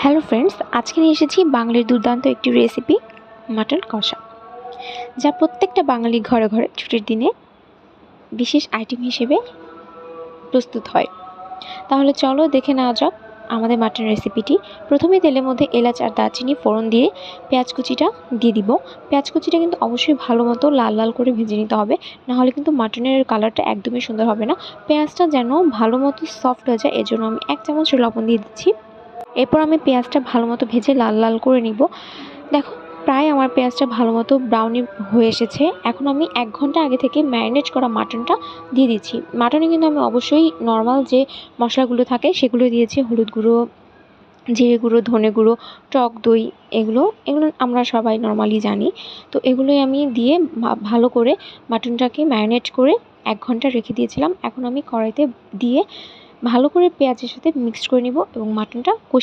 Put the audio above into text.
Hello friends, আজকে নিয়ে এসেছি বাঙালির দুর্দান্ত একটি রেসিপি মাটন কষা, যা প্রত্যেকটা বাঙালির ঘরে ঘরে ছুটির দিনে বিশেষ আইটেম হিসেবে প্রস্তুত হয়। তাহলে চলো দেখে নেওয়া যাক আমাদের মাটন রেসিপিটি। প্রথমে তেলের মধ্যে এলাচ আর দারচিনি ফোড়ন দিয়ে পেঁয়াজ কুচিটা দিয়ে দিব। পেঁয়াজ কুচিটা কিন্তু অবশ্যই ভালো মতো লাল লাল করে ভেজে নিতে হবে, নাহলে কিন্তু মাটনের কালারটা একদমই সুন্দর হবে না। পেঁয়াজটা যেন ভালো মতো সফট হয়ে যায়, এজন্য আমি 1 চামচ লবণ দিয়ে দিচ্ছি। এরপর আমি পেঁয়াজটা ভালো মতো ভেজে লাল লাল করে নিব। দেখো, প্রায় আমার পেঁয়াজটা ভালো মতো ব্রাউনি হয়ে এসেছে। এখন আমি 1 ঘন্টা আগে থেকে ম্যারিনেট করা মাটনটা দিয়ে দিচ্ছি। মাটনে কিন্তু আমি অবশ্যই নর্মাল যে মশলাগুলো থাকে সেগুলো দিয়েছি, হলুদ গুঁড়ো, জিরে গুঁড়ো, ধনে গুঁড়ো, টক দই, এগুলো আমরা সবাই নর্মালি জানি। তো এগুলোই আমি দিয়ে ভালো করে মাটনটাকে ম্যারিনেট করে 1 ঘন্টা রেখে দিয়েছিলাম। এখন আমি কড়াইতে দিয়ে ভালো করে পেঁয়াজের সাথে মিক্সড করে নিব এবং মাটনটা কষিয়ে